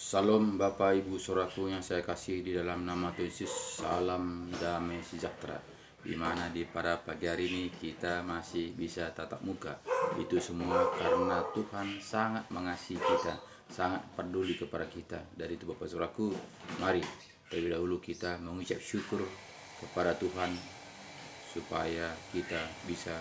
Salam Bapak Ibu Saudaraku yang saya kasih di dalam nama Tuhan Yesus. Salam damai sejahtera. Di mana di pada pagi hari ini kita masih bisa tatap muka. Itu semua karena Tuhan sangat mengasihi kita, sangat peduli kepada kita. Dari itu Bapak Saudaraku, mari terlebih dahulu kita mengucap syukur kepada Tuhan supaya kita bisa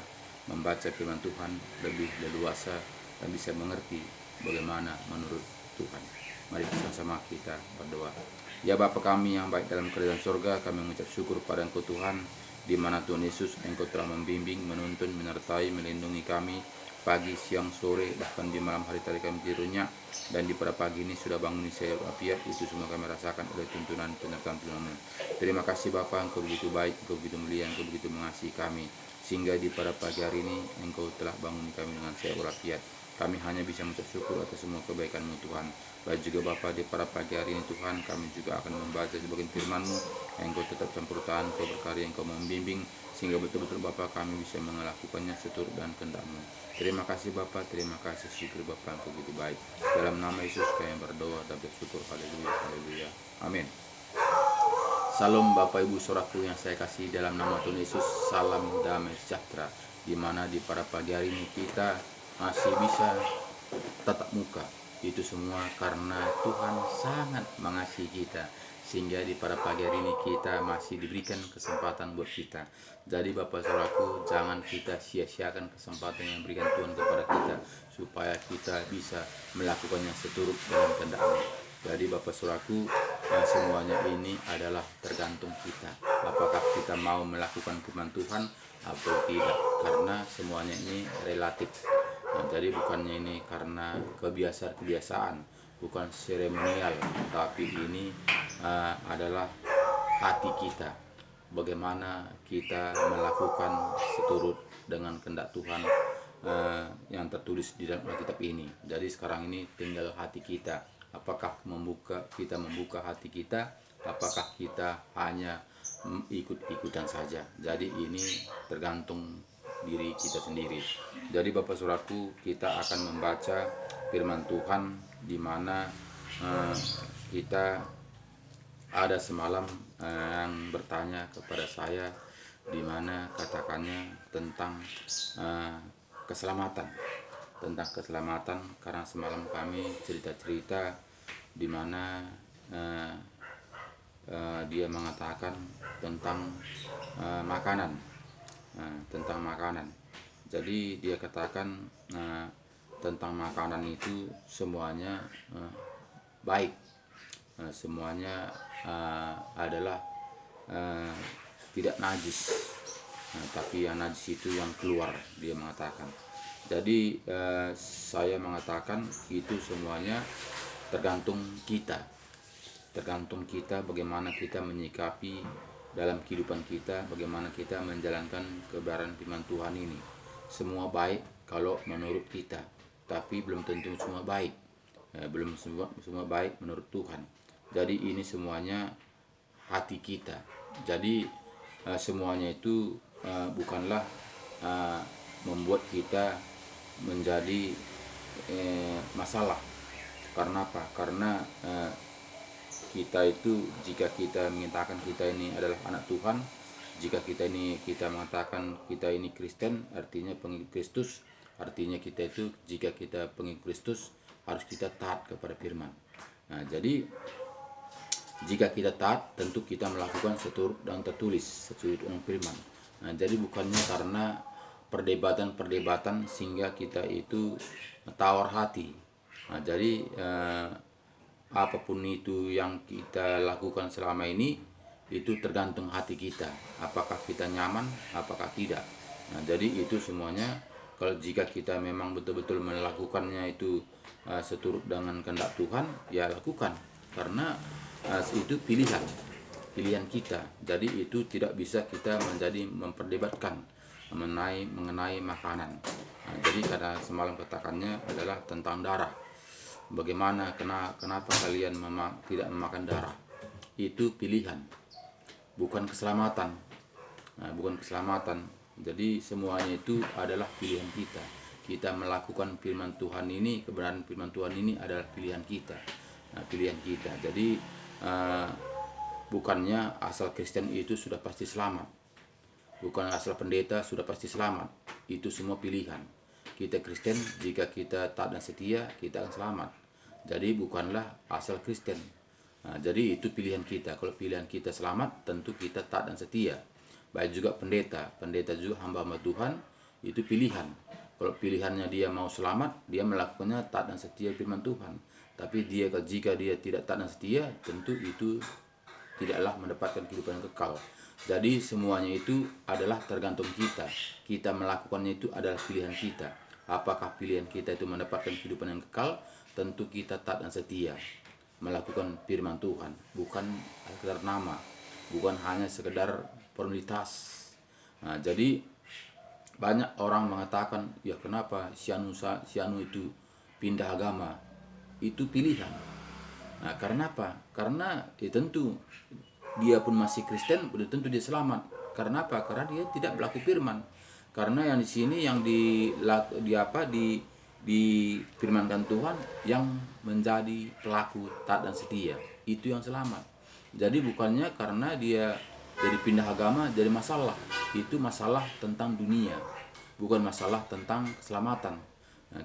membaca firman Tuhan lebih leluasa dan bisa mengerti bagaimana menurut Tuhan. Mari bersama-sama kita berdoa. Ya Bapa kami yang baik dalam kerajaan surga, kami mengucap syukur pada Engkau Tuhan, di mana Tuhan Yesus Engkau telah membimbing, menuntun, menyertai, melindungi kami pagi, siang, sore, bahkan di malam hari tadi kami tidurnya, dan di pada pagi ini sudah bangun di saya walafiat. Itu semua kami rasakan oleh tuntunan penyertaan Tuhan. Terima kasih Bapa, Engkau begitu baik, Engkau begitu mulia, Engkau begitu mengasihi kami, sehingga di pada pagi hari ini Engkau telah bangun kami dengan saya walafiat. Kami hanya bisa mengucap syukur atas semua kebaikan-Mu Tuhan. Baik juga Bapa, di pada pagi hari ini Tuhan, kami juga akan membaca sebagian firman-Mu. Engkau tetap campur tangan, Engkau berkarya, Engkau membimbing, sehingga betul-betul Bapa kami bisa melakukannya seturut dan kehendak-Mu. Terima kasih Bapa, terima kasih, syukur Bapa, Engkau begitu baik. Dalam nama Yesus kami berdoa dan bersyukur. Haleluya, haleluya, amin. Salam Bapak Ibu Saudaraku yang saya kasih dalam nama Tuhan Yesus. Salam damai sejahtera. Di mana di pada pagi hari ini kita masih bisa tatap muka. Itu semua karena Tuhan sangat mengasihi kita, sehingga di pada pagi hari ini kita masih diberikan kesempatan buat kita. Jadi Bapak Saudaraku, jangan kita sia-siakan kesempatan yang diberikan Tuhan kepada kita, supaya kita bisa melakukannya seturut dengan kehendak-Nya. Jadi Bapak Saudaraku, semuanya ini adalah tergantung kita. Apakah kita mau melakukan firman Tuhan atau tidak, karena semuanya ini relatif. Jadi bukannya ini karena kebiasaan-kebiasaan, bukan seremonial, tapi ini adalah hati kita. Bagaimana kita melakukan seturut dengan kehendak Tuhan yang tertulis di dalam Alkitab ini. Jadi sekarang ini tinggal hati kita. Apakah kita membuka hati kita? Apakah kita hanya ikut-ikutan saja? Jadi ini tergantung diri kita sendiri. Jadi Bapak Saudaraku, kita akan membaca firman Tuhan, di mana kita ada semalam yang bertanya kepada saya, di mana katakannya tentang keselamatan. Tentang keselamatan, karena semalam kami cerita-cerita di mana dia mengatakan tentang makanan. Tentang makanan. Jadi dia katakan tentang makanan itu semuanya baik, semuanya adalah tidak najis, tapi yang najis itu yang keluar, dia mengatakan. Jadi saya mengatakan itu semuanya tergantung kita bagaimana kita menyikapi dalam kehidupan kita, bagaimana kita menjalankan kebenaran firman Tuhan ini. Semua baik kalau menurut kita, tapi belum tentu semua baik, belum semua baik menurut Tuhan. Jadi ini semuanya hati kita. Jadi semuanya itu bukanlah membuat kita menjadi masalah. Karena apa? Karena kita itu, jika kita mengatakan kita ini adalah anak Tuhan, jika kita mengatakan kita ini Kristen, artinya pengikut Kristus, artinya kita itu, jika kita pengikut Kristus, harus kita taat kepada firman. Nah, jadi jika kita taat, tentu kita melakukan seturut dan tertulis, seturut dengan firman. Nah, jadi bukannya karena perdebatan sehingga kita itu tawar hati. Nah, jadi apapun itu yang kita lakukan selama ini, itu tergantung hati kita. Apakah kita nyaman, apakah tidak. Nah, jadi itu semuanya, kalau jika kita memang betul-betul melakukannya itu seturut dengan kehendak Tuhan, ya lakukan. Karena itu pilihan kita. Jadi itu tidak bisa kita menjadi memperdebatkan mengenai makanan. Nah, jadi karena semalam katakannya adalah tentang darah. Bagaimana, kenapa kalian tidak memakan darah? Itu pilihan, bukan keselamatan. Bukan keselamatan. Jadi semuanya itu adalah pilihan kita. Kita melakukan firman Tuhan ini, kebenaran firman Tuhan ini adalah pilihan kita. pilihan kita. Jadi bukannya asal Kristen itu sudah pasti selamat, bukan asal pendeta sudah pasti selamat. Itu semua pilihan. Kita Kristen, jika kita taat dan setia, kita akan selamat. Jadi bukanlah asal Kristen. Jadi itu pilihan kita. Kalau pilihan kita selamat, tentu kita taat dan setia. Baik juga pendeta juga hamba-hamba Tuhan, itu pilihan. Kalau pilihannya dia mau selamat, dia melakukannya taat dan setia firman Tuhan. Tapi jika dia tidak taat dan setia, tentu itu tidaklah mendapatkan kehidupan yang kekal. Jadi semuanya itu adalah tergantung kita. Kita melakukannya itu adalah pilihan kita. Apakah pilihan kita itu mendapatkan kehidupan yang kekal? Tentu kita taat dan setia melakukan firman Tuhan, bukan sekedar nama, bukan hanya sekedar formalitas. Jadi banyak orang mengatakan, ya kenapa si anu itu pindah agama? Itu pilihan. Karena apa? Karena tentu dia pun masih Kristen, belum tentu dia selamat. Karena apa? Karena dia tidak berlaku firman. Karena yang di sini yang difirmankan Tuhan yang menjadi pelaku taat dan setia, itu yang selamat. Jadi bukannya karena dia jadi pindah agama jadi masalah. Itu masalah tentang dunia, bukan masalah tentang keselamatan.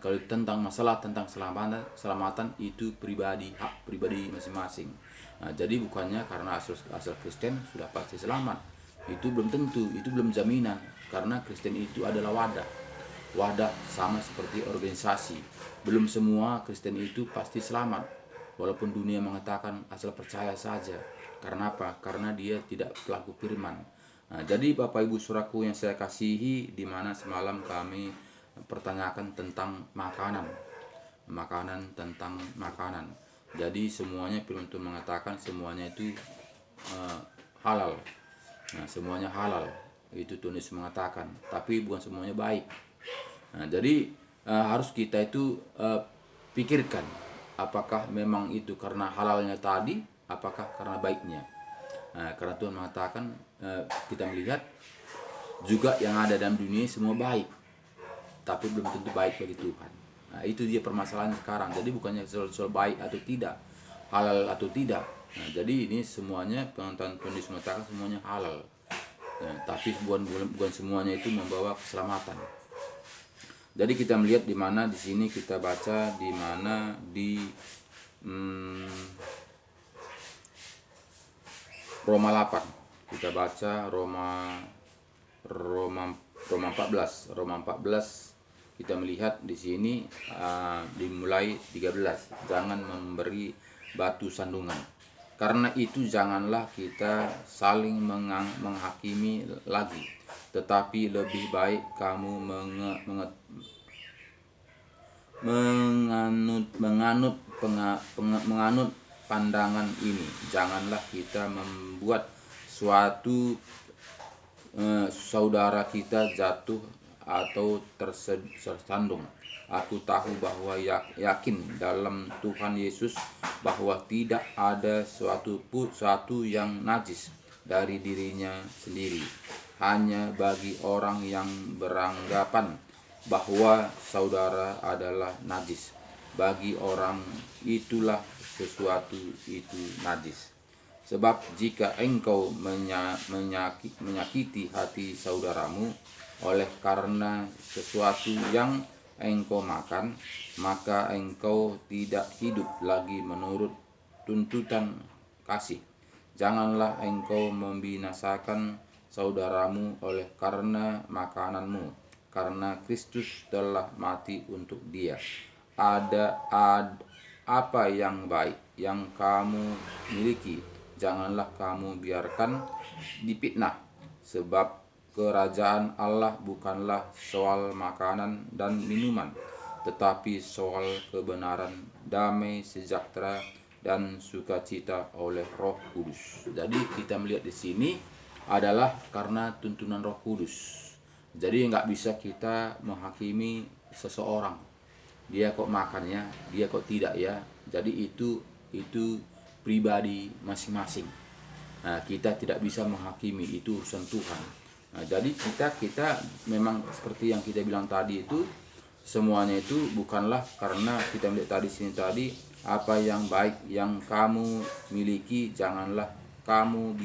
Kalau tentang masalah tentang keselamatan itu hak pribadi masing-masing. Jadi bukannya karena asal Kristen sudah pasti selamat. Itu belum tentu, itu belum jaminan. Karena Kristen itu adalah wadah sama seperti organisasi. Belum semua Kristen itu pasti selamat, walaupun dunia mengatakan asal percaya saja. Karena apa? Karena dia tidak pelaku firman. Jadi Bapak Ibu Saudaraku yang saya kasihi, di mana semalam kami pertanyakan tentang makanan. Jadi semuanya firman Tuhan mengatakan semuanya itu halal. Semuanya halal. Itu Tuhan Yesus mengatakan. Tapi bukan semuanya baik. Jadi harus kita itu pikirkan apakah memang itu karena halalnya tadi, apakah karena baiknya. Karena Tuhan mengatakan kita melihat juga yang ada dalam dunia semua baik, tapi belum tentu baik bagi Tuhan. Itu dia permasalahan sekarang. Jadi bukannya soal baik atau tidak, halal atau tidak. Jadi ini semuanya penonton Tuhan Yesus mengatakan semuanya halal. Tapi bukan semuanya itu membawa keselamatan. Jadi kita melihat di mana di sini kita baca di mana di Roma 8. Kita baca Roma 14. Kita melihat di sini dimulai 13. Jangan memberi batu sandungan. Karena itu janganlah kita saling menghakimi lagi, tetapi lebih baik kamu menganut pandangan ini. Janganlah kita membuat suatu saudara kita jatuh atau tersandung. Aku tahu bahwa yakin dalam Tuhan Yesus bahwa tidak ada suatu yang najis dari dirinya sendiri. Hanya bagi orang yang beranggapan bahwa saudara adalah najis, bagi orang itulah sesuatu itu najis. Sebab jika engkau menyakiti hati saudaramu oleh karena sesuatu yang engkau makan, maka engkau tidak hidup lagi menurut tuntutan kasih. Janganlah engkau membinasakan saudaramu oleh karena makananmu, karena Kristus telah mati untuk dia. Ada apa yang baik yang kamu miliki, janganlah kamu biarkan dipitnah, sebab kerajaan Allah bukanlah soal makanan dan minuman, tetapi soal kebenaran, damai, sejahtera, dan sukacita oleh Roh Kudus. Jadi kita melihat di sini adalah karena tuntunan Roh Kudus. Jadi nggak bisa kita menghakimi seseorang. Dia kok makannya, dia kok tidak ya. Jadi itu pribadi masing-masing. Kita tidak bisa menghakimi, itu urusan Tuhan. Jadi kita memang seperti yang kita bilang tadi itu, semuanya itu bukanlah karena kita melihat tadi sini tadi apa yang baik yang kamu miliki janganlah kamu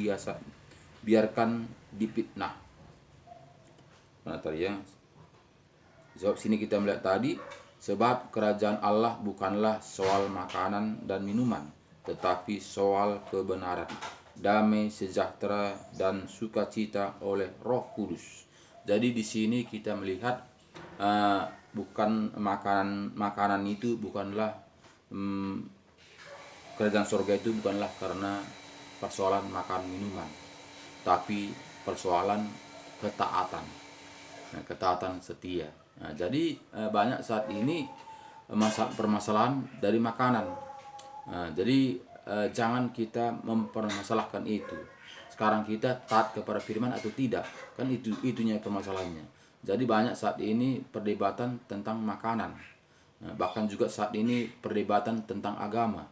biarkan difitnah. Nah tadi ya, sebab sini kita melihat tadi, sebab kerajaan Allah bukanlah soal makanan dan minuman, tetapi soal kebenaran, damai, sejahtera, dan sukacita oleh Roh Kudus. Jadi di sini kita melihat bukan makanan itu bukanlah kerajaan surga itu bukanlah karena persoalan makan minuman, tapi persoalan ketaatan, ketaatan setia. Nah, jadi banyak saat ini permasalahan dari makanan. Nah, jadi jangan kita mempermasalahkan itu. Sekarang kita taat kepada firman atau tidak, kan itunya permasalahannya. Jadi banyak saat ini perdebatan tentang makanan. Nah, bahkan juga saat ini perdebatan tentang agama.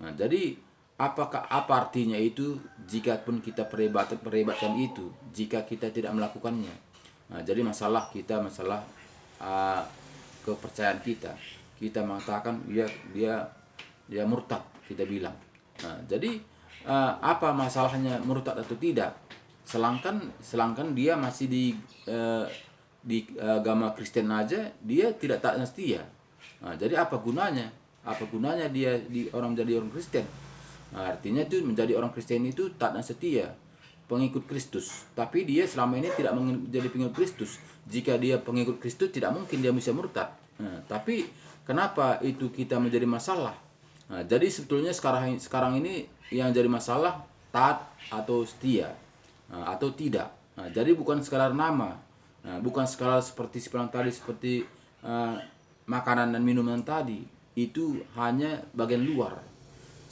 Nah, jadi apa artinya itu jika pun kita perdebatkan itu jika kita tidak melakukannya? Nah, jadi masalah kepercayaan kita mengatakan dia murtad, kita bilang. Nah, jadi apa masalahnya murtad atau tidak? Selangkan dia masih di agama Kristen aja, dia tidak taat dan setia. Nah, jadi apa gunanya? Apa gunanya dia orang menjadi orang Kristen? Nah, artinya itu menjadi orang Kristen itu taat dan setia, pengikut Kristus. Tapi dia selama ini tidak menjadi pengikut Kristus. Jika dia pengikut Kristus, tidak mungkin dia bisa murtad. Nah, tapi kenapa itu kita menjadi masalah? Nah, jadi sebetulnya sekarang ini yang jadi masalah taat atau setia, atau tidak. Nah, jadi bukan sekadar nama, bukan sekadar seperti tadi seperti makanan dan minuman tadi. Itu hanya bagian luar.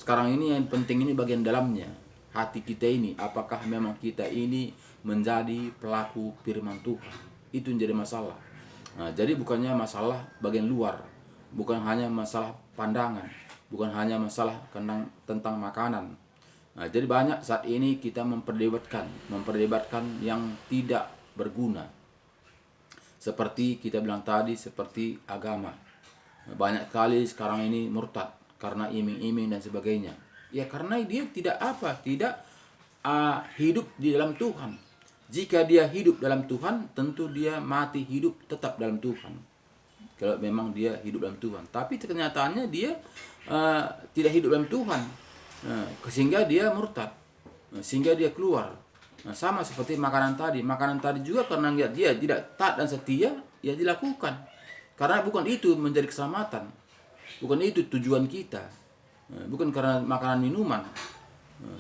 Sekarang ini yang penting ini bagian dalamnya, hati kita ini, apakah memang kita ini menjadi pelaku firman Tuhan. Itu yang jadi masalah. Nah, jadi bukannya masalah bagian luar, bukan hanya masalah pandangan, bukan hanya masalah tentang makanan. Nah, jadi banyak saat ini kita memperdebatkan yang tidak berguna. Seperti kita bilang tadi, seperti agama. Banyak kali sekarang ini murtad karena iming-iming dan sebagainya. Ya karena dia tidak hidup di dalam Tuhan. Jika dia hidup dalam Tuhan, tentu dia mati hidup tetap dalam Tuhan. Kalau memang dia hidup dalam Tuhan. Tapi kenyataannya dia tidak hidup dalam Tuhan. Sehingga dia murtad. Sehingga dia keluar. Sama seperti makanan tadi. Makanan tadi juga karena dia tidak taat dan setia, ya dilakukan. Karena bukan itu menjadi keselamatan. Bukan itu tujuan kita. Bukan karena makanan minuman.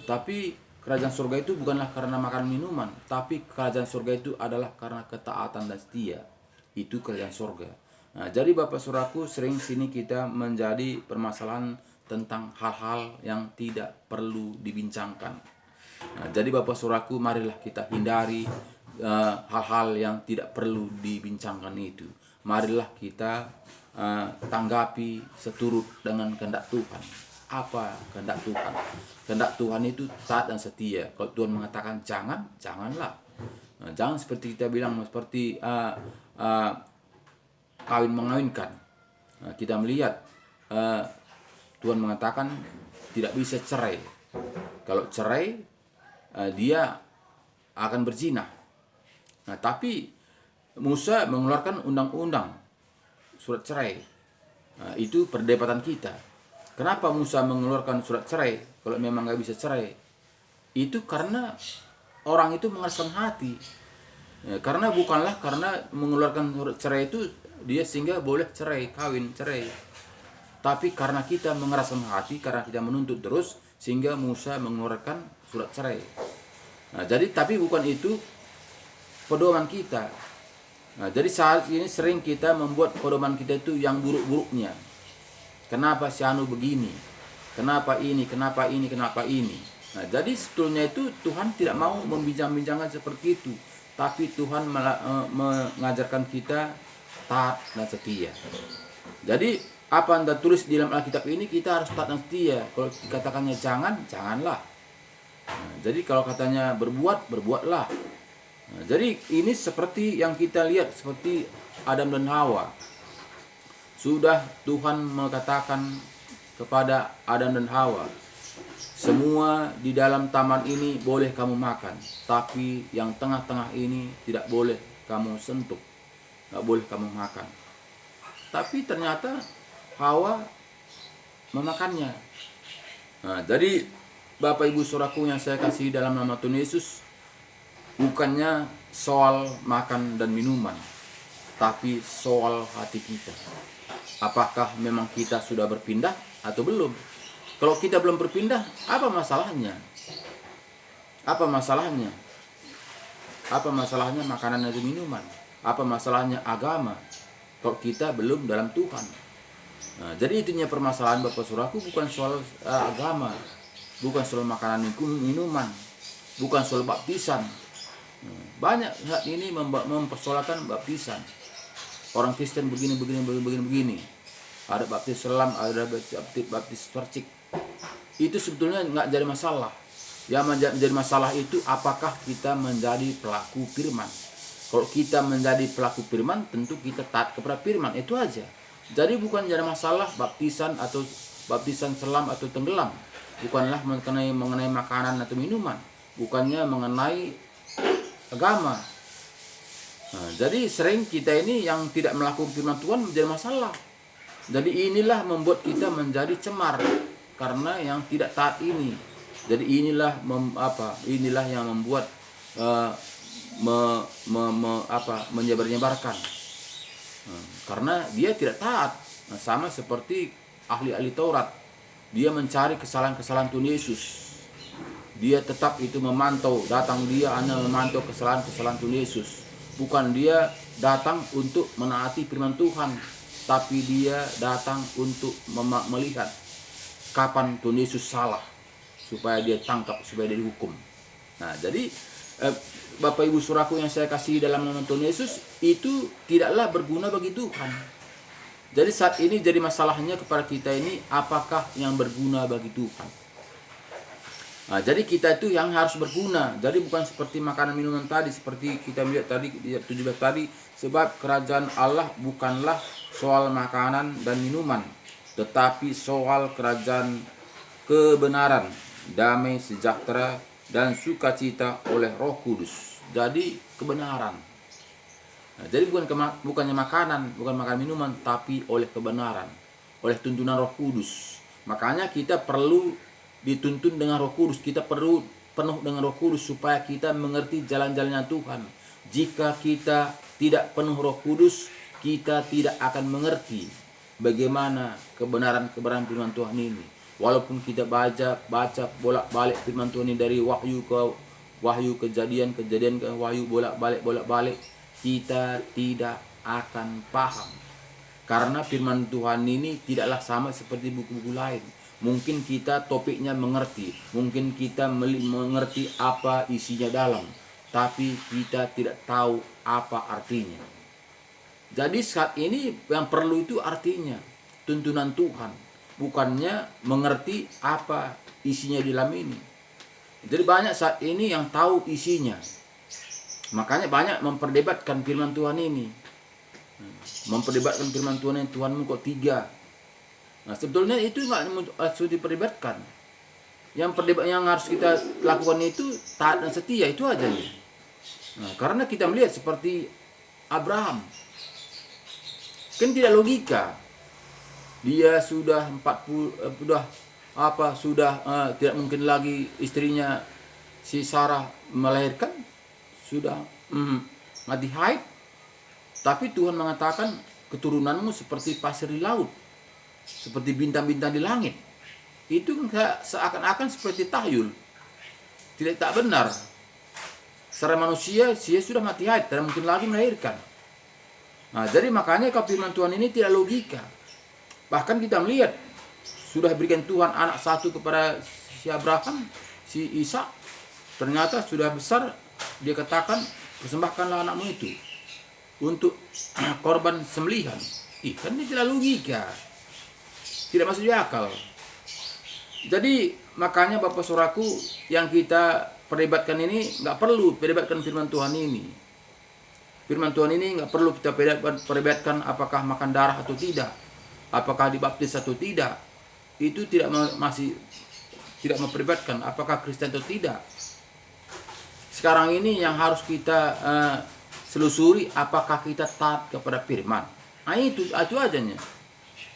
Tapi kerajaan surga itu bukanlah karena makanan minuman. Tapi kerajaan surga itu adalah karena ketaatan dan setia. Itu kerajaan surga. Nah, jadi Bapak Saudaraku, sering sini kita menjadi permasalahan tentang hal-hal yang tidak perlu dibincangkan. Nah, jadi Bapak Saudaraku, marilah kita hindari hal-hal yang tidak perlu dibincangkan itu. Marilah kita tanggapi seturut dengan kehendak Tuhan. Apa kehendak Tuhan? Kehendak Tuhan itu taat dan setia. Kalau Tuhan mengatakan janganlah. Jangan seperti kita bilang, seperti kawin mengawinkan. Kita melihat Tuhan mengatakan tidak bisa cerai. Kalau cerai dia akan berzina. Nah, tapi Musa mengeluarkan undang-undang surat cerai. Nah, itu perdebatan kita. Kenapa Musa mengeluarkan surat cerai kalau memang nggak bisa cerai? Itu karena orang itu mengeraskan hati. Karena bukanlah karena mengeluarkan surat cerai itu dia sehingga boleh cerai, kawin, cerai. Tapi karena kita mengeraskan hati, karena kita menuntut terus, sehingga Musa mengeluarkan surat cerai. Nah, jadi tapi bukan itu pedoman kita. Nah, jadi saat ini sering kita membuat pedoman kita itu yang buruk-buruknya. Kenapa si Anu begini? Kenapa ini? Kenapa ini? Kenapa ini? Nah, jadi sebetulnya itu Tuhan tidak mau membincang-bincangkan seperti itu. Tapi Tuhan mengajarkan kita taat dan setia. Jadi apa yang tulis di dalam Alkitab ini kita harus taat dan setia. Kalau dikatakannya janganlah. Nah, jadi kalau katanya berbuat, berbuatlah. Nah, jadi ini seperti yang kita lihat seperti Adam dan Hawa. Sudah Tuhan mengatakan kepada Adam dan Hawa, semua di dalam taman ini boleh kamu makan, tapi yang tengah-tengah ini tidak boleh kamu sentuh, nggak boleh kamu makan. Tapi ternyata Hawa memakannya. Nah, jadi Bapak Ibu Saudaraku yang saya kasih dalam nama Tuhan Yesus, bukannya soal makan dan minuman, tapi soal hati kita. Apakah memang kita sudah berpindah atau belum? Kalau kita belum berpindah, apa masalahnya? Apa masalahnya? Apa masalahnya makanan dan minuman? Apa masalahnya agama kalau kita belum dalam Tuhan? Nah, jadi itunya permasalahan Bapak Saudaraku, bukan soal agama, bukan soal makanan minuman, bukan soal baptisan. Banyak saat ini mempersoalkan baptisan. Orang Kristen begini. Ada baptis selam, ada baptis percik. Itu sebetulnya nggak jadi masalah. Yang menjadi masalah itu apakah kita menjadi pelaku firman. Kalau kita menjadi pelaku firman, tentu kita taat kepada firman, itu aja. Jadi bukan jadi masalah baptisan atau baptisan selam atau tenggelam. Bukanlah mengenai makanan atau minuman. Bukannya mengenai agama. Nah, jadi sering kita ini yang tidak melakukan firman Tuhan menjadi masalah. Jadi inilah membuat kita menjadi cemar karena yang tidak taat ini. Jadi inilah yang membuat menyebar-nyebarkan. Karena dia tidak taat. Nah, sama seperti ahli-ahli Taurat. Dia mencari kesalahan-kesalahan Tuhan Yesus. Dia tetap itu memantau, dia hanya memantau kesalahan-kesalahan Tuhan Yesus. Bukan dia datang untuk menaati firman Tuhan, tapi dia datang untuk melihat kapan Tuhan Yesus salah, supaya dia tangkap, supaya dia dihukum. Nah, jadi Bapak Ibu Saudaraku yang saya kasih dalam nama Tuhan Yesus, itu tidaklah berguna bagi Tuhan. Jadi saat ini jadi masalahnya kepada kita ini, apakah yang berguna bagi Tuhan. Nah, jadi kita itu yang harus berguna. Jadi bukan seperti makanan minuman tadi, seperti kita lihat tadi di 17 tadi, sebab kerajaan Allah bukanlah soal makanan dan minuman, tetapi soal kerajaan kebenaran, damai, sejahtera, dan sukacita oleh Roh Kudus. Jadi kebenaran. Nah, jadi bukannya makanan, bukan makan minuman, tapi oleh kebenaran, oleh tuntunan Roh Kudus. Makanya kita perlu dituntun dengan Roh Kudus. Kita perlu penuh dengan Roh Kudus supaya kita mengerti jalan-jalannya Tuhan. Jika kita tidak penuh Roh Kudus, kita tidak akan mengerti bagaimana kebenaran firman Tuhan ini. Walaupun kita baca bolak-balik firman Tuhan ini dari wahyu ke wahyu, kejadian ke wahyu, bolak-balik, kita tidak akan paham. Karena firman Tuhan ini tidaklah sama seperti buku-buku lain. Mungkin kita topiknya mengerti, mungkin kita mengerti apa isinya dalam, tapi kita tidak tahu apa artinya. Jadi saat ini yang perlu itu artinya tuntunan Tuhan, bukannya mengerti apa isinya di dalam ini. Jadi banyak saat ini yang tahu isinya, makanya banyak memperdebatkan firman Tuhan ini. Memperdebatkan firman Tuhan ini, Tuhanmu kok tiga. Nah, sebetulnya itu nggak harus diperdebatkan. Yang harus kita lakukan itu taat dan setia, itu aja. Nah, karena kita melihat seperti Abraham, kan tidak logika. Dia sudah 40, tidak mungkin lagi istrinya si Sarah melahirkan, sudah mati haid. Tapi Tuhan mengatakan keturunanmu seperti pasir di laut, seperti bintang-bintang di langit. Itu seakan-akan seperti tahyul, tak benar. Secara manusia, dia sudah mati haid, tidak mungkin lagi melahirkan. Nah, jadi makanya kalau firman Tuhan ini tidak logika. Bahkan kita melihat sudah berikan Tuhan anak satu kepada si Abraham, si Ishak. Ternyata sudah besar, dia katakan, persembahkanlah anakmu itu untuk korban sembelihan. Kan ini tidak logika, tidak masuk di akal. Jadi makanya Bapak Saudaraku yang kita perdebatkan ini nggak perlu perdebatkan firman Tuhan ini. Firman Tuhan ini nggak perlu kita perdebatkan apakah makan darah atau tidak, apakah dibaptis atau tidak. itu masih tidak memperdebatkan apakah Kristen atau tidak. Sekarang ini yang harus kita selusuri, apakah kita taat kepada firman. Nah, itu ajanya.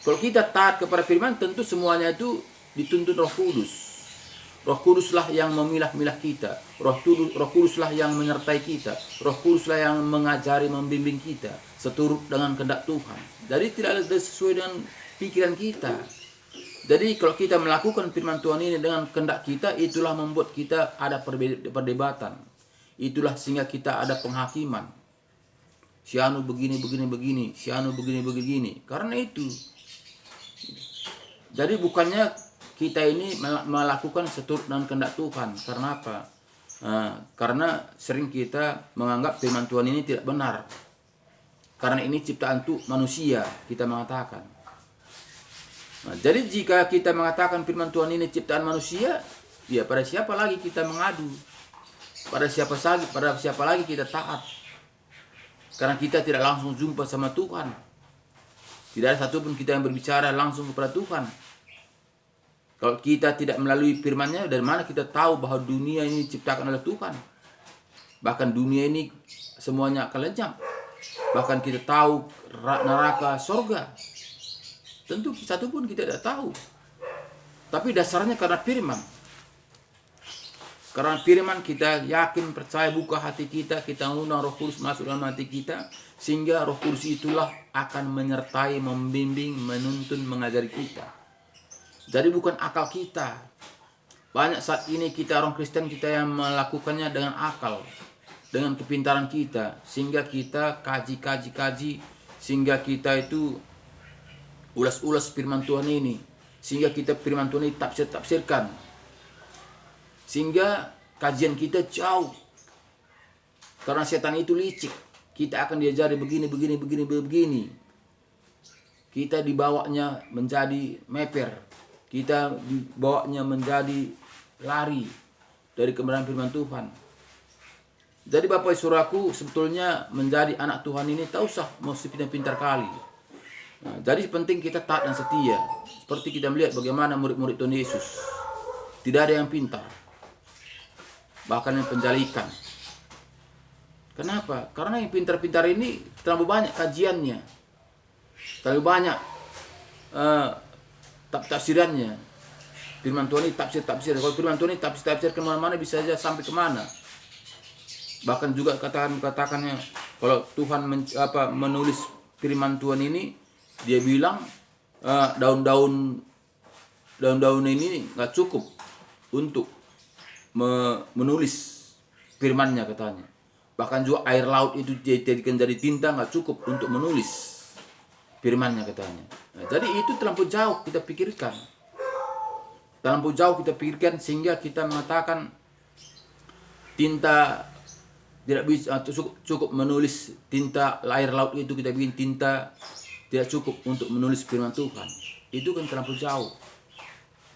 Kalau kita taat kepada firman, tentu semuanya itu dituntun Roh Kudus. Roh Kuduslah yang memilah-milah kita. Roh Kuduslah yang menyertai kita. Roh Kuduslah yang mengajari, membimbing kita seturut dengan kehendak Tuhan. Jadi tidak sesuai dengan pikiran kita. Jadi kalau kita melakukan firman Tuhan ini dengan kehendak kita, itulah membuat kita ada perdebatan. Itulah sehingga kita ada penghakiman. Si anu begini, si anu begini. Karena itu. Jadi bukannya kita ini melakukan seturut dengan kehendak Tuhan. Karena apa? Karena sering kita menganggap firman Tuhan ini tidak benar. Karena ini ciptaan manusia, kita mengatakan. Nah, jadi jika kita mengatakan firman Tuhan ini ciptaan manusia, ya pada siapa lagi kita mengadu? Pada siapa lagi kita taat? Karena kita tidak langsung jumpa sama Tuhan. Tidak ada satupun kita yang berbicara langsung kepada Tuhan. Kalau kita tidak melalui firman-Nya, dari mana kita tahu bahwa dunia ini diciptakan oleh Tuhan? Bahkan dunia ini semuanya akan lenyap. Bahkan kita tahu neraka, sorga. Tentu satupun kita tidak tahu. Tapi dasarnya karena firman. Karena firman kita yakin, percaya, buka hati kita undang Roh Kudus masuk dalam hati kita, sehingga Roh Kudus itulah akan menyertai, membimbing, menuntun, mengajari kita. Jadi bukan akal kita. Banyak saat ini kita orang Kristen kita yang melakukannya dengan akal, dengan kepintaran kita, sehingga kita kaji, sehingga kita itu ulas-ulas firman Tuhan ini, sehingga kita firman Tuhan ini tafsirkan. Sehingga kajian kita jauh. Karena setan itu licik. Kita akan diajari begini. Kita dibawanya menjadi meper. Kita dibawanya menjadi lari dari kebenaran firman Tuhan. Jadi Bapak Saudaraku, sebetulnya menjadi anak Tuhan ini tak usah mesti pintar-pintar kali. Nah, jadi penting kita taat dan setia. Seperti kita melihat bagaimana murid-murid Tuhan Yesus. Tidak ada yang pintar. Bahkan yang penjalikan. Kenapa? Karena yang pintar-pintar ini terlalu banyak kajiannya. Terlalu banyak tafsirannya. Firman Tuhan ini tafsir. Kalau firman Tuhan ini tafsir kemana-mana bisa saja sampai kemana. Bahkan juga katakannya kalau Tuhan menulis firman Tuhan ini, dia bilang daun-daun ini nggak cukup untuk menulis firman-Nya katanya. Bahkan juga air laut itu dijadikan jadi tinta nggak cukup untuk menulis firman-Nya katanya. Nah, jadi itu terlampau jauh kita pikirkan. Sehingga kita mengatakan tinta tidak bisa cukup menulis tinta air laut itu, kita bikin tinta tidak cukup untuk menulis firman Tuhan. Itu kan terlampau jauh.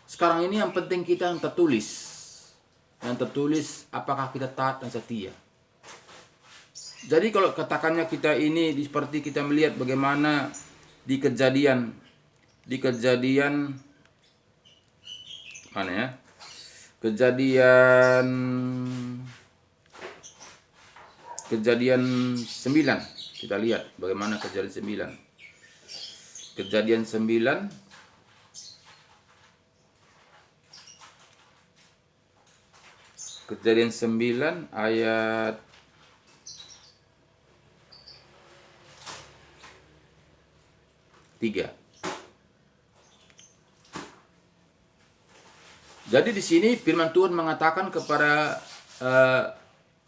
Sekarang ini yang penting kita yang tertulis. Yang tertulis apakah kita taat dan setia. Jadi kalau katakannya kita ini seperti kita melihat bagaimana di kejadian mana ya? Kejadian 9. Kita lihat bagaimana kejadian 9. Kejadian 9 ayat 3. Jadi di sini firman Tuhan mengatakan kepada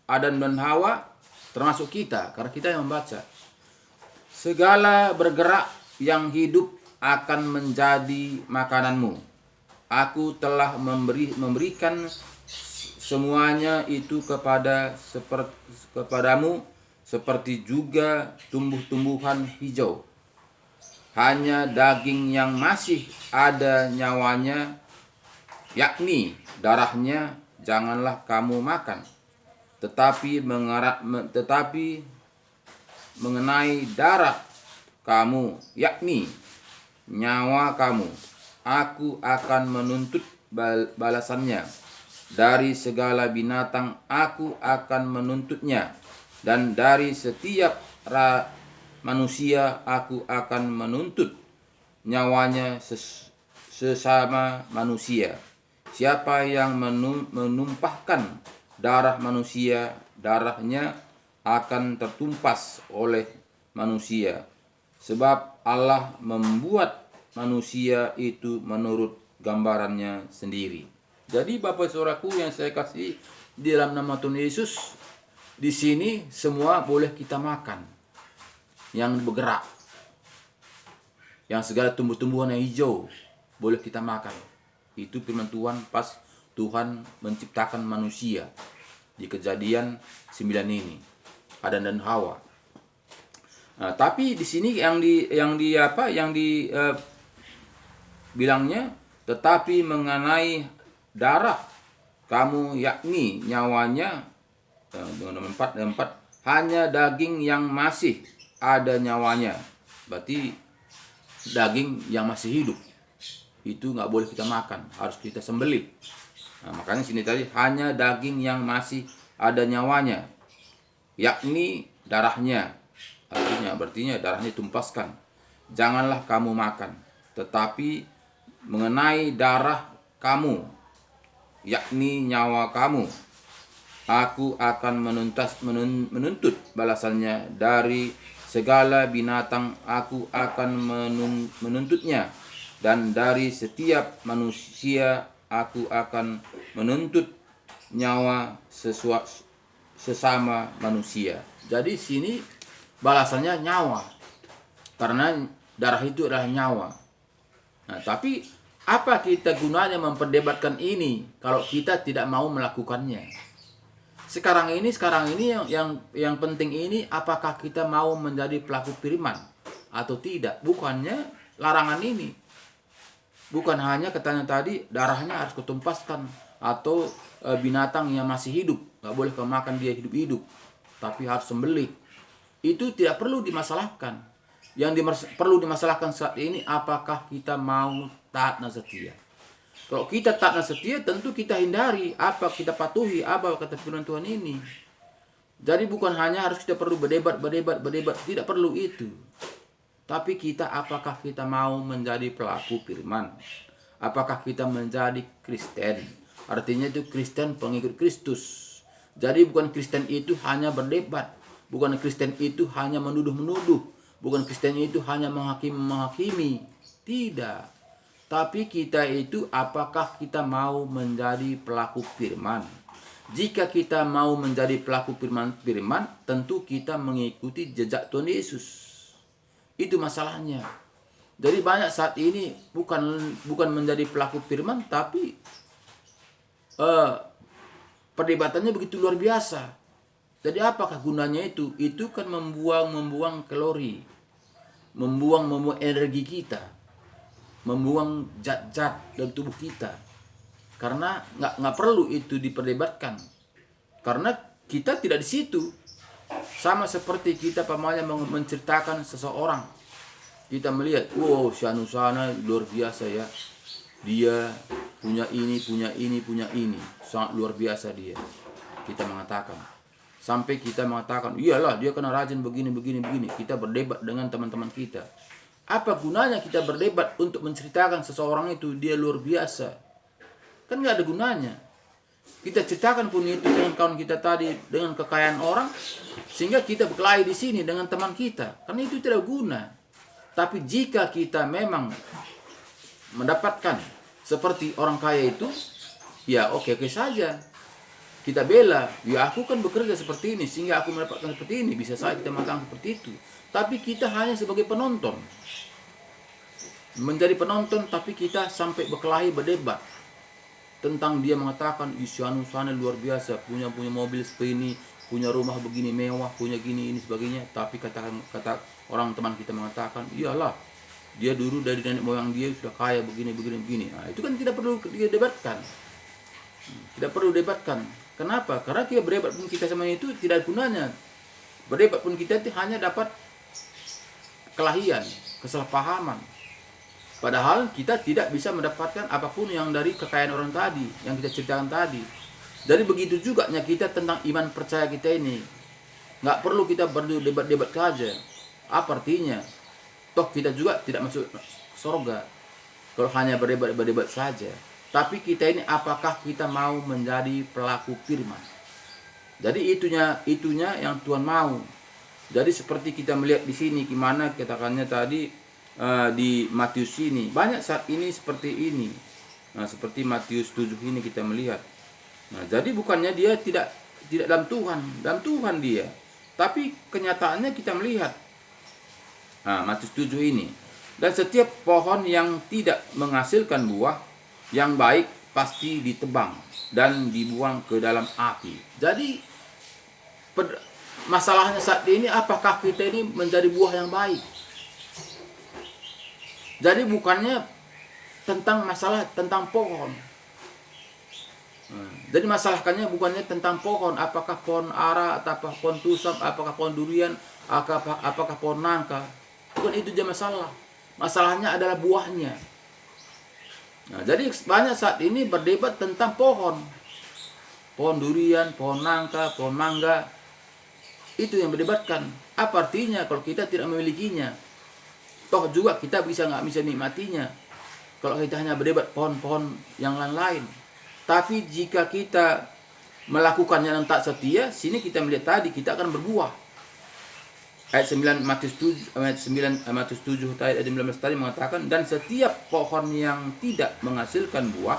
Adam dan Hawa, termasuk kita, karena kita yang membaca. Segala bergerak yang hidup akan menjadi makananmu. Aku telah memberikan semuanya itu kepadamu seperti juga tumbuh-tumbuhan hijau. Hanya daging yang masih ada nyawanya, yakni darahnya, janganlah kamu makan. Tetapi mengenai darah kamu, yakni nyawa kamu, aku akan menuntut balasannya. Dari segala binatang aku akan menuntutnya, dan dari setiap manusia aku akan menuntut nyawanya sesama manusia. Siapa yang menumpahkan darah manusia, darahnya akan tertumpas oleh manusia. Sebab Allah membuat manusia itu menurut gambarannya sendiri. Jadi Bapak Saudaraku yang saya kasih, di dalam nama Tuhan Yesus, di sini semua boleh kita makan. Yang bergerak, yang segala tumbuh-tumbuhan yang hijau boleh kita makan. Itu firman Tuhan pas Tuhan menciptakan manusia di Kejadian 9 ini, Adam dan Hawa. Nah, tapi di sini bilangnya, tetapi mengenai darah kamu, yakni nyawanya, nomor 4, hanya daging yang masih ada nyawanya. Berarti daging yang masih hidup itu nggak boleh kita makan, harus kita sembelih. Nah, makanya sini tadi hanya daging yang masih ada nyawanya, yakni darahnya. Berarti darahnya tumpaskan. Janganlah kamu makan. Tetapi mengenai darah kamu, yakni nyawa kamu, aku akan menuntut balasannya. Dari segala binatang aku akan menuntutnya, dan dari setiap manusia aku akan menuntut nyawa sesama manusia. Jadi sini balasannya nyawa, karena darah itu adalah nyawa. Nah, tapi apa kita gunanya memperdebatkan ini kalau kita tidak mau melakukannya? Sekarang ini yang penting ini, apakah kita mau menjadi pelaku firman atau tidak? Bukannya larangan ini. Bukan hanya katanya tadi darahnya harus ketumpaskan, atau binatang yang masih hidup nggak boleh kemakan dia hidup-hidup, tapi harus sembelih. Itu tidak perlu dimasalahkan. Yang perlu dimasalahkan saat ini, apakah kita mau taat dan setia. Kalau kita taat dan setia, tentu kita hindari apa, kita patuhi apa kata firman Tuhan ini. Jadi bukan hanya harus kita perlu berdebat, tidak perlu itu. Tapi kita, apakah kita mau menjadi pelaku firman? Apakah kita menjadi Kristen? Artinya itu Kristen pengikut Kristus. Jadi bukan Kristen itu hanya berdebat, bukan Kristen itu hanya menuduh-menuduh, bukan Kristen itu hanya menghakimi. Tidak. Tapi kita itu, apakah kita mau menjadi pelaku firman? Jika kita mau menjadi pelaku firman, tentu kita mengikuti jejak Tuhan Yesus. Itu masalahnya. Jadi banyak saat ini bukan menjadi pelaku firman, tapi perdebatannya begitu luar biasa. Jadi apakah gunanya itu? Itu kan membuang kalori, membuang energi kita, membuang zat-zat dalam tubuh kita. Karena nggak perlu itu diperdebatkan. Karena kita tidak di situ. Sama seperti kita pamannya menceritakan seseorang. Kita melihat, wow, si anu sana luar biasa ya. Dia punya ini. Sangat luar biasa dia. Kita mengatakan. Sampai kita mengatakan, iyalah dia kena rajin begini. Kita berdebat dengan teman-teman kita. Apa gunanya kita berdebat untuk menceritakan seseorang itu dia luar biasa? Kan nggak ada gunanya. Kita ceritakan pun itu dengan kawan kita tadi, dengan kekayaan orang, sehingga kita berkelahi di sini dengan teman kita. Karena itu tidak guna. Tapi jika kita memang mendapatkan seperti orang kaya itu, ya oke saja. Kita bela, ya aku kan bekerja seperti ini, sehingga aku mendapatkan seperti ini. Bisa saja kita mengatakan seperti itu. Tapi kita hanya sebagai penonton. Menjadi penonton, tapi kita sampai berkelahi, berdebat. Tentang dia mengatakan, Isyanu sana luar biasa, punya mobil seperti ini, punya rumah begini mewah, punya gini, ini sebagainya. Tapi kata orang teman kita mengatakan, iyalah, dia dulu dari nenek moyang dia sudah kaya begini. Nah, itu kan tidak perlu didebatkan. Tidak perlu debatkan. Kenapa? Karena kita berdebat pun kita sama itu tidak gunanya. Berdebat pun kita hanya dapat kelahian, kesalahpahaman. Padahal kita tidak bisa mendapatkan apapun yang dari kekayaan orang tadi, yang kita ceritakan tadi. Jadi begitu juga kita tentang iman percaya kita ini. Nggak perlu kita berdebat-debat saja. Apa artinya? Toh kita juga tidak masuk surga kalau hanya berdebat saja. Tapi kita ini apakah kita mau menjadi pelaku firman? Jadi itunya yang Tuhan mau. Jadi seperti kita melihat di sini, gimana katakannya tadi di Matius ini, banyak saat ini seperti ini. Nah, seperti Matius 7 ini kita melihat. Nah, jadi bukannya dia tidak dalam Tuhan dia. Tapi kenyataannya kita melihat. Nah, Matius 7 ini. Dan setiap pohon yang tidak menghasilkan buah yang baik pasti ditebang dan dibuang ke dalam api. Jadi masalahnya saat ini, apakah kita ini menjadi buah yang baik? Jadi bukannya tentang masalah tentang pohon. Jadi masalahnya bukannya tentang pohon, apakah pohon ara, apakah pohon tusam, apakah pohon durian, apakah pohon nangka. Bukan itu aja masalah. Masalahnya adalah buahnya. Nah, jadi banyak saat ini berdebat tentang pohon. Pohon durian, pohon nangka, pohon mangga. Itu yang berdebatkan. Apa artinya kalau kita tidak memilikinya? Toh juga kita nggak bisa nikmatinya kalau kita hanya berdebat pohon-pohon yang lain-lain. Tapi jika kita melakukannya yang tak setia, sini kita melihat tadi kita akan berbuah. Ayat 9 Matius 7 ayat 19 tadi mengatakan, dan setiap pohon yang tidak menghasilkan buah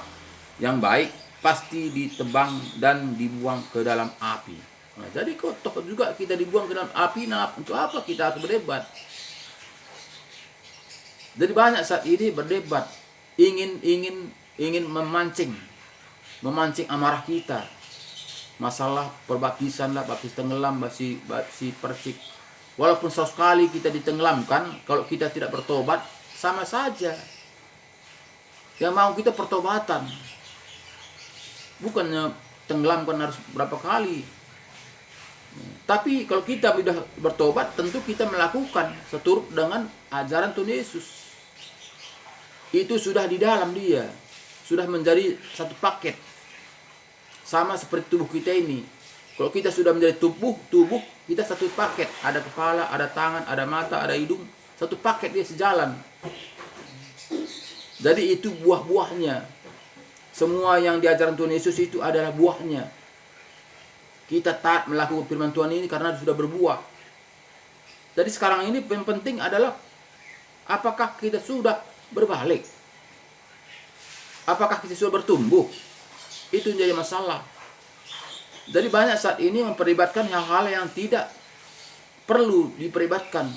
yang baik pasti ditebang dan dibuang ke dalam api. Nah, jadi toh juga kita dibuang ke dalam api. Nah, untuk apa kita harus berdebat? Jadi banyak saat ini berdebat, ingin memancing amarah kita. Masalah perbaptisan lah, baptis tenggelam, baptis percik. Walaupun sekali kita ditenggelamkan, kalau kita tidak bertobat, sama saja. Yang mau kita pertobatan. Bukannya tenggelamkan harus berapa kali. Tapi kalau kita sudah bertobat, tentu kita melakukan seturut dengan ajaran Tuhan Yesus. Itu sudah di dalam dia, sudah menjadi satu paket. Sama seperti tubuh kita ini. Kalau kita sudah menjadi tubuh kita satu paket. Ada kepala, ada tangan, ada mata, ada hidung. Satu paket dia sejalan. Jadi itu buah-buahnya. Semua yang diajaran Tuhan Yesus itu adalah buahnya. Kita taat melakukan firman Tuhan ini karena sudah berbuah. Jadi sekarang ini yang penting adalah apakah kita sudah berbalik? Apakah kita sudah bertumbuh? Itu menjadi masalah. Jadi banyak saat ini memperlibatkan hal-hal yang tidak perlu diperlibatkan.